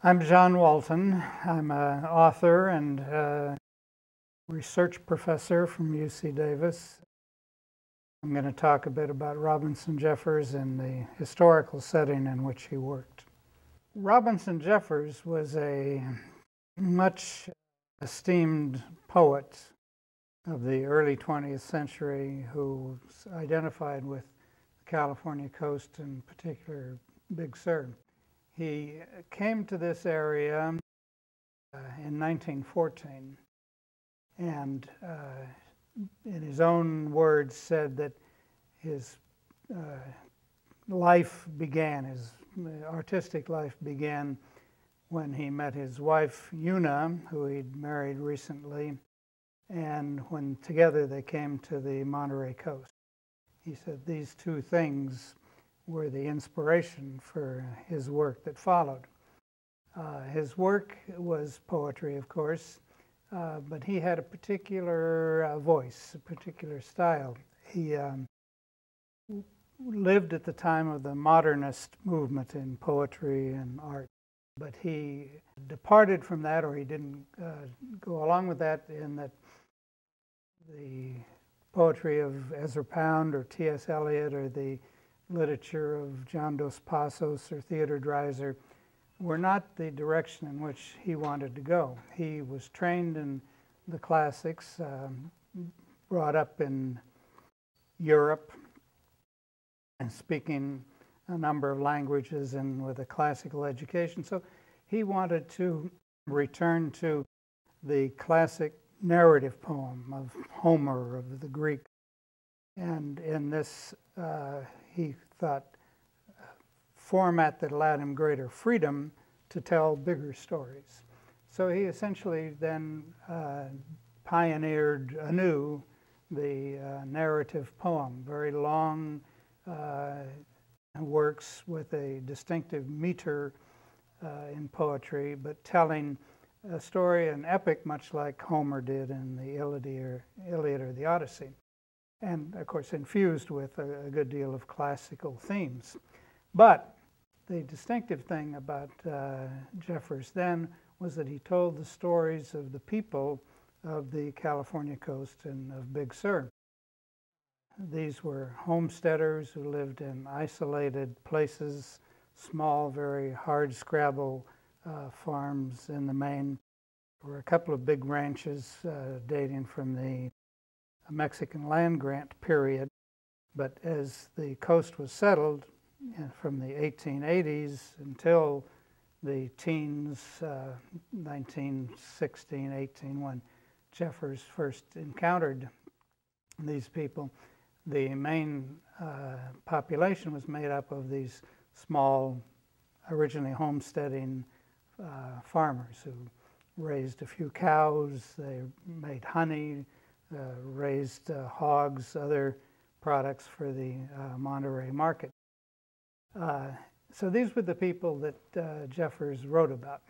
I'm John Walton. I'm an author and research professor from UC Davis. I'm going to talk a bit about Robinson Jeffers and the historical setting in which he worked. Robinson Jeffers was a much esteemed poet of the early 20th century who identified with the California coast, in particular Big Sur. He came to this area in 1914 and in his own words said that his life began, his artistic life began when he met his wife Una, who he'd married recently, and when together they came to the Monterey coast. He said these two things were the inspiration for his work that followed. His work was poetry, of course, but he had a particular voice, a particular style. He lived at the time of the modernist movement in poetry and art, but he departed from that, or he didn't go along with that, in that the poetry of Ezra Pound or T.S. Eliot or the literature of John Dos Passos or Theodore Dreiser were not the direction in which he wanted to go. He was trained in the classics, brought up in Europe and speaking a number of languages and with a classical education. So he wanted to return to the classic narrative poem of Homer, of the Greek. And in this, he thought, format that allowed him greater freedom to tell bigger stories. So he essentially then pioneered anew the narrative poem, very long works with a distinctive meter in poetry, but telling a story, an epic, much like Homer did in the Iliad or the Odyssey. And of course infused with a good deal of classical themes. But the distinctive thing about Jeffers then was that he told the stories of the people of the California coast and of Big Sur. These were homesteaders who lived in isolated places, small, very hard-scrabble farms in the main. There were a couple of big ranches dating from the Mexican land grant period, but as the coast was settled from the 1880s until the teens, 1916, 18, when Jeffers first encountered these people, the main population was made up of these small, originally homesteading farmers who raised a few cows, they made honey, raised hogs, other products for the Monterey market. So these were the people that Jeffers wrote about.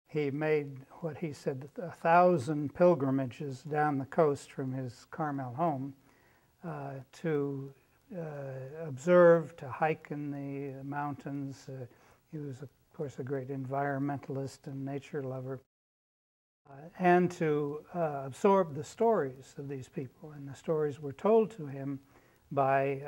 He made what he said 1,000 pilgrimages down the coast from his Carmel home to observe, to hike in the mountains. He was, of course, a great environmentalist and nature lover. And to absorb the stories of these people. And the stories were told to him by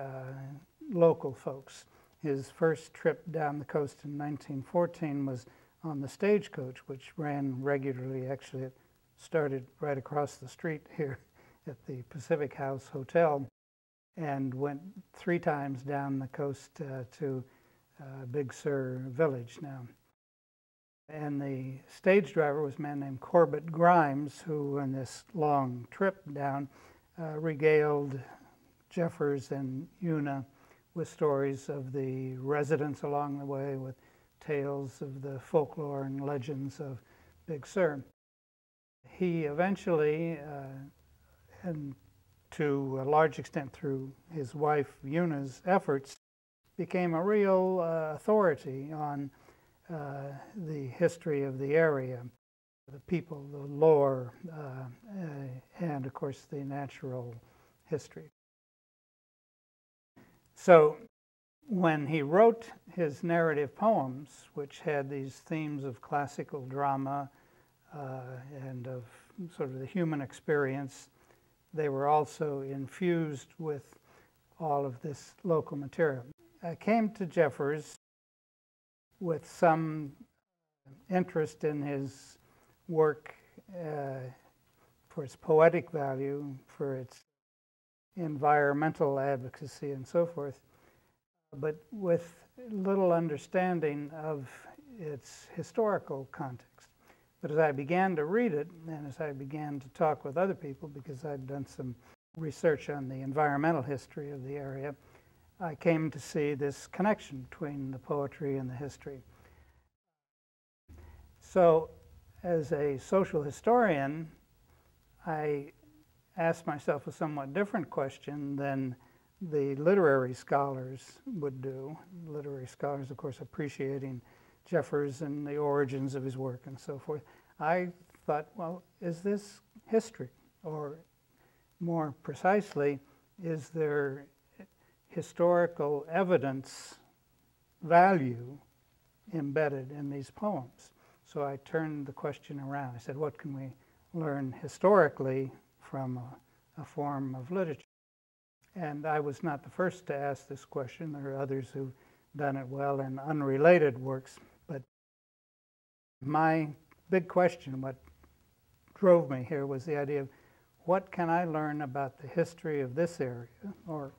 local folks. His first trip down the coast in 1914 was on the stagecoach, which ran regularly. Actually, it started right across the street here at the Pacific House Hotel and went 3 times down the coast to Big Sur village now. And the stage driver was a man named Corbett Grimes, who in this long trip down regaled Jeffers and Una with stories of the residents along the way, with tales of the folklore and legends of Big Sur. He eventually, and to a large extent through his wife Una's efforts, became a real authority on the history of the area, the people, the lore, and of course the natural history. So when he wrote his narrative poems, which had these themes of classical drama and of sort of the human experience, they were also infused with all of this local material. I came to Jeffers with some interest in his work for its poetic value, for its environmental advocacy and so forth, but with little understanding of its historical context. But as I began to read it, and as I began to talk with other people, because I'd done some research on the environmental history of the area, I came to see this connection between the poetry and the history. So, as a social historian, I asked myself a somewhat different question than the literary scholars would do. Literary scholars, of course, appreciating Jeffers and the origins of his work and so forth. I thought, well, is this history? Or more precisely, is there historical evidence value embedded in these poems? So I turned the question around. I said, what can we learn historically from a form of literature? And I was not the first to ask this question. There are others who've done it well in unrelated works. But my big question, what drove me here, was the idea of what can I learn about the history of this area, or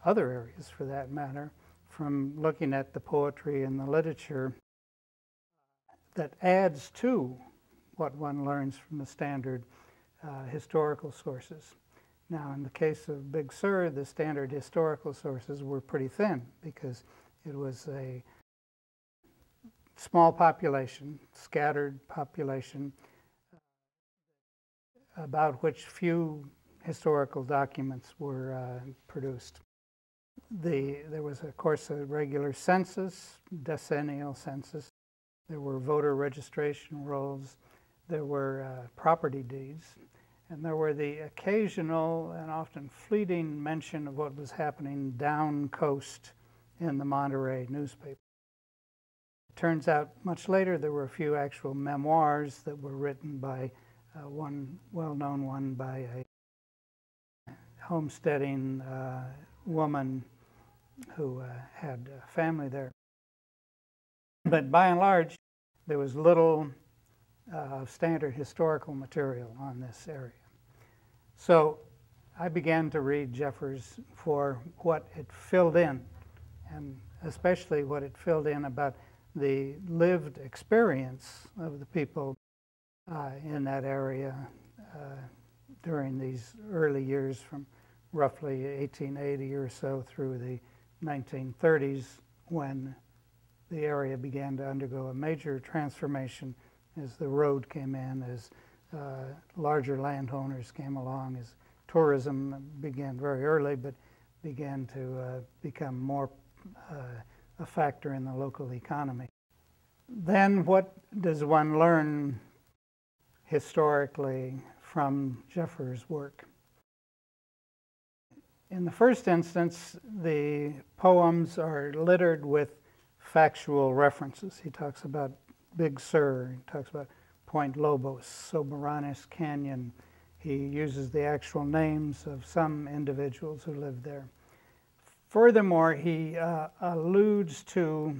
other areas for that matter, from looking at the poetry and the literature that adds to what one learns from the standard historical sources. Now, in the case of Big Sur, the standard historical sources were pretty thin because it was a small population, scattered population, about which few historical documents were produced. There was, of course, a regular census, decennial census. There were voter registration rolls. There were property deeds. And there were the occasional and often fleeting mention of what was happening down coast in the Monterey newspaper. It turns out much later there were a few actual memoirs that were written by one well-known one by a homesteading woman who had a family there. But by and large, there was little standard historical material on this area. So I began to read Jeffers for what it filled in, and especially what it filled in about the lived experience of the people in that area during these early years from roughly 1880 or so through the 1930s, when the area began to undergo a major transformation as the road came in, as larger landowners came along, as tourism began very early but began to become more a factor in the local economy. Then what does one learn historically from Jeffers' work? In the first instance, the poems are littered with factual references. He talks about Big Sur, he talks about Point Lobos, Soberanes Canyon. He uses the actual names of some individuals who lived there. Furthermore, he alludes to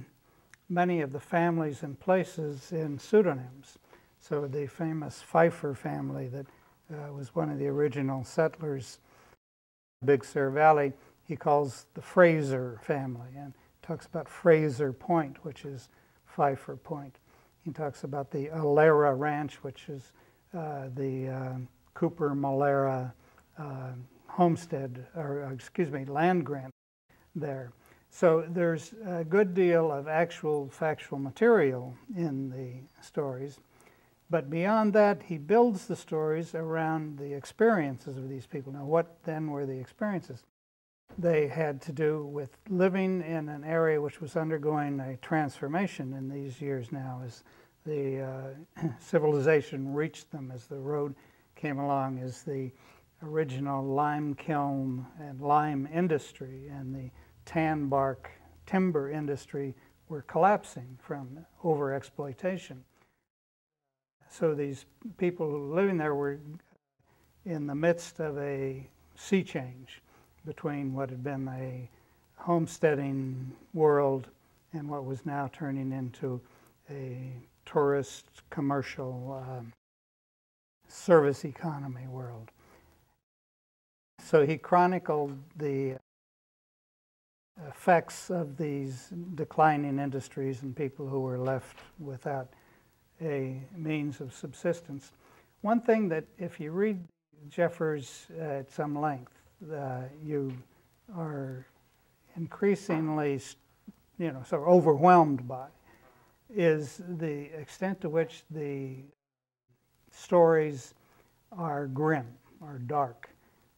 many of the families and places in pseudonyms. So the famous Pfeiffer family that was one of the original settlers in Big Sur Valley, he calls the Fraser family, and talks about Fraser Point, which is Pfeiffer Point. He talks about the Alera Ranch, which is the Cooper Malera homestead, or excuse me, land grant there. So there's a good deal of actual factual material in the stories. But beyond that, he builds the stories around the experiences of these people. Now, what then were the experiences? They had to do with living in an area which was undergoing a transformation in these years now as the civilization reached them, as the road came along, as the original lime kiln and lime industry and the tan bark timber industry were collapsing from overexploitation. So these people who were living there were in the midst of a sea change between what had been a homesteading world and what was now turning into a tourist, commercial, service economy world. So he chronicled the effects of these declining industries and people who were left without a means of subsistence. One thing that if you read Jeffers at some length, you are increasingly, sort of overwhelmed by, is the extent to which the stories are grim, are dark.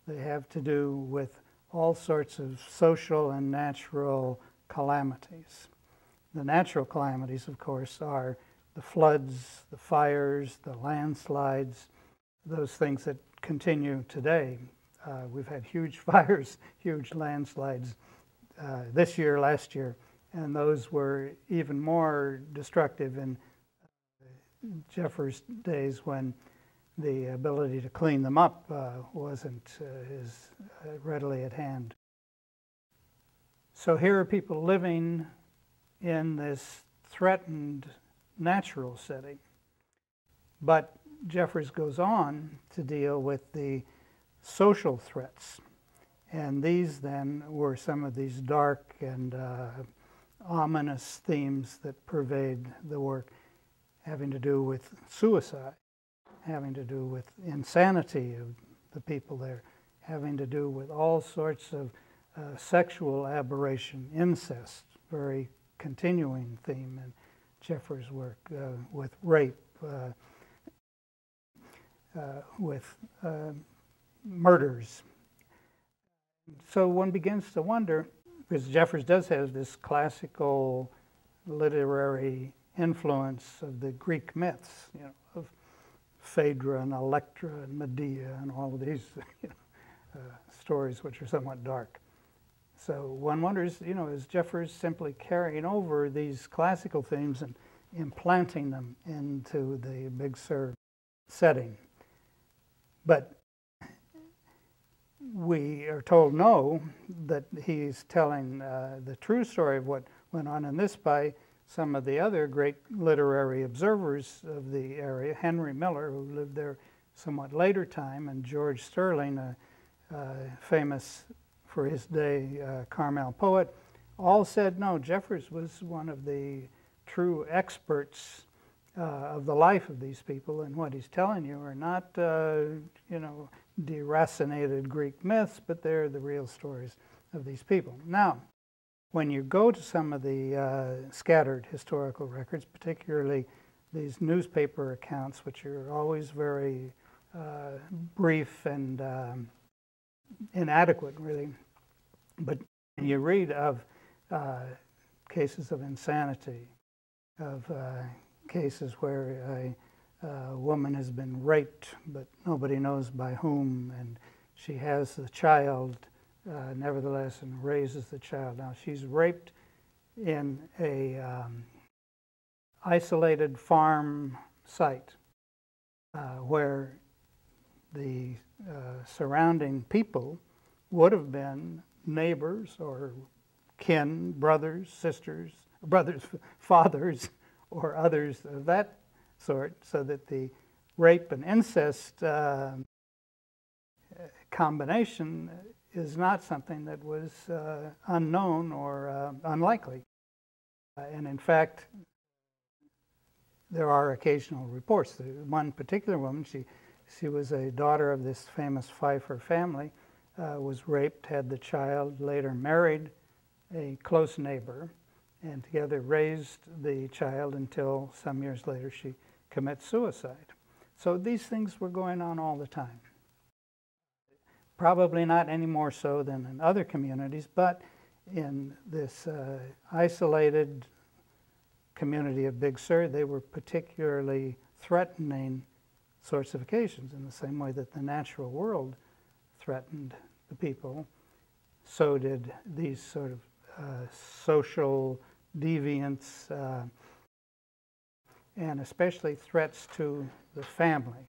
They have to do with all sorts of social and natural calamities. The natural calamities, of course, are the floods, the fires, the landslides, those things that continue today. We've had huge fires, huge landslides this year, last year, and those were even more destructive in Jeffers' days when the ability to clean them up wasn't as readily at hand. So here are people living in this threatened natural setting, but Jeffers goes on to deal with the social threats, and these then were some of these dark and ominous themes that pervade the work, having to do with suicide, having to do with insanity of the people there, having to do with all sorts of sexual aberration, incest, very continuing theme in Jeffers' work, with rape, with murders. So one begins to wonder, because Jeffers does have this classical literary influence of the Greek myths, of Phaedra and Electra and Medea and all of these stories which are somewhat dark. So one wonders, is Jeffers simply carrying over these classical themes and implanting them into the Big Sur setting? But we are told no, that he's telling the true story of what went on in this by some of the other great literary observers of the area, Henry Miller, who lived there somewhat later time, and George Sterling, famous for his day Carmel poet, all said no, Jeffers was one of the true experts of the life of these people, and what he's telling you are not, deracinated Greek myths, but they're the real stories of these people. Now, when you go to some of the scattered historical records, particularly these newspaper accounts, which are always very brief and inadequate, really, but you read of cases of insanity, of cases where a woman has been raped, but nobody knows by whom, and she has the child nevertheless and raises the child. Now she's raped in a isolated farm site where the surrounding people would have been neighbors or kin, brothers, sisters, brothers, fathers, or others of that sort, so that the rape and incest combination is not something that was unknown or unlikely. And in fact, there are occasional reports. One particular woman, she was a daughter of this famous Pfeiffer family, was raped, had the child, later married a close neighbor, and together raised the child until some years later she commit suicide. So these things were going on all the time. Probably not any more so than in other communities, but in this isolated community of Big Sur, they were particularly threatening sorts of occasions in the same way that the natural world threatened the people. So did these sort of social deviants and especially threats to the family.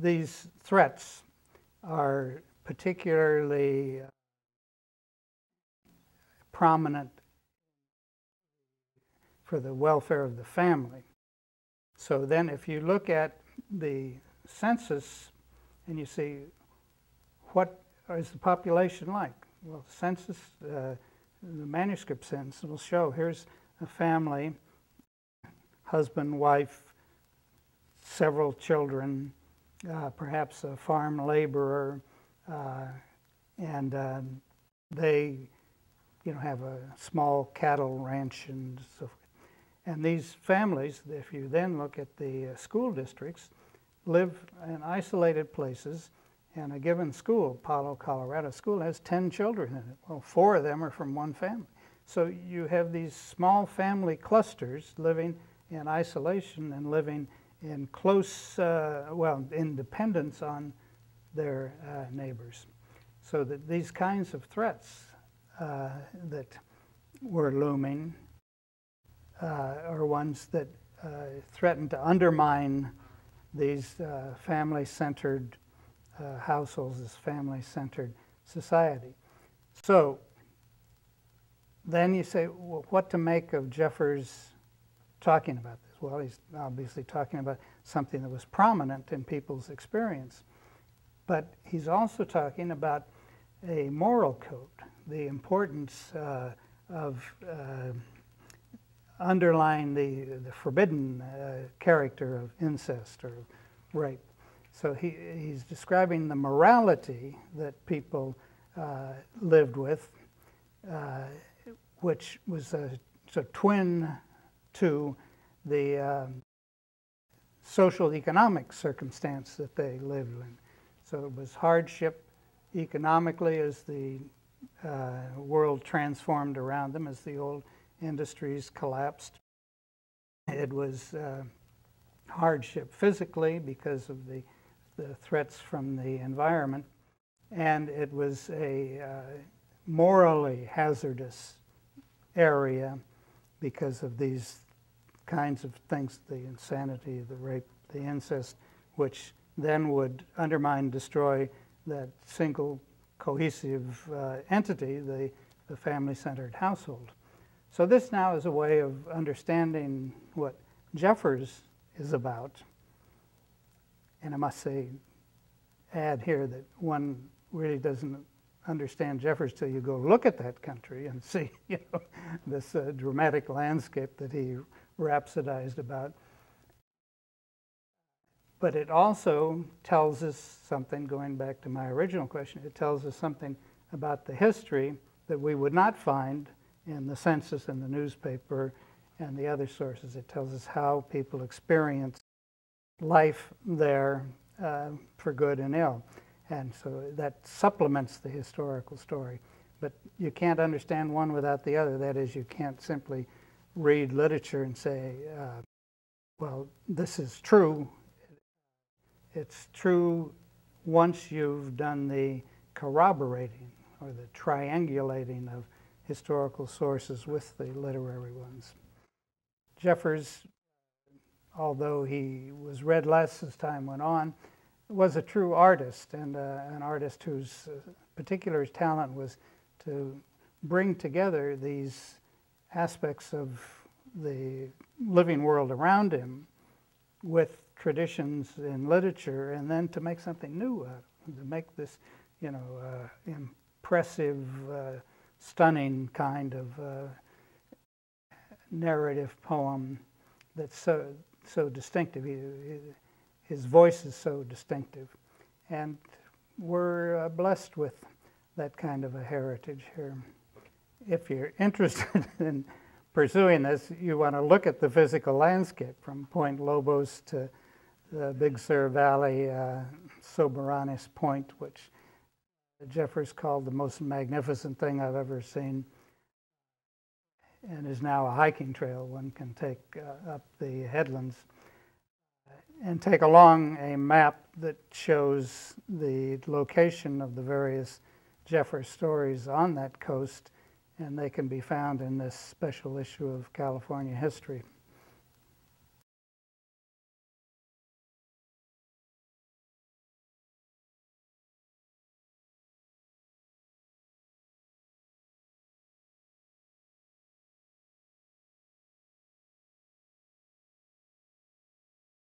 These threats are particularly prominent for the welfare of the family. So then if you look at the census and you see what is the population like? Well, the census, the manuscript census will show here's a family, husband, wife, several children, perhaps a farm laborer, and they, have a small cattle ranch and so forth. And these families, if you then look at the school districts, live in isolated places. And a given school, Palo, Colorado school, has 10 children in it. Well, 4 of them are from one family. So you have these small family clusters living in isolation and living in close, independence on their neighbors. So that these kinds of threats that were looming are ones that threaten to undermine these family-centered households, this family-centered society. So then you say, well, what to make of Jeffers talking about this? Well, he's obviously talking about something that was prominent in people's experience, but he's also talking about a moral code, the importance of underlying the forbidden character of incest or rape. So he's describing the morality that people lived with, which was a twin to the social economic circumstance that they lived in. So it was hardship economically as the world transformed around them, as the old industries collapsed. It was hardship physically because of the threats from the environment, and it was a morally hazardous area because of these kinds of things, the insanity, the rape, the incest, which then would undermine, destroy that single cohesive entity, the family-centered household. So this now is a way of understanding what Jeffers is about. And I must add here that one really doesn't understand Jeffers till you go look at that country and see, this dramatic landscape that he rhapsodized about. But it also tells us something, going back to my original question, it tells us something about the history that we would not find in the census and the newspaper and the other sources. It tells us how people experience life there for good and ill. And so that supplements the historical story. But you can't understand one without the other. That is, you can't simply read literature and say, well, this is true. It's true once you've done the corroborating or the triangulating of historical sources with the literary ones. Jeffers, although he was read less as time went on, was a true artist, and an artist whose particular talent was to bring together these aspects of the living world around him with traditions in literature, and then to make something new out of it, to make this, impressive, stunning kind of narrative poem that's so distinctive. His voice is so distinctive, and we're blessed with that kind of a heritage here. If you're interested in pursuing this, you want to look at the physical landscape from Point Lobos to the Big Sur Valley, Soberanes Point, which Jeffers called the most magnificent thing I've ever seen, and is now a hiking trail. One can take up the headlands and take along a map that shows the location of the various Jeffers stories on that coast, and they can be found in this special issue of California History.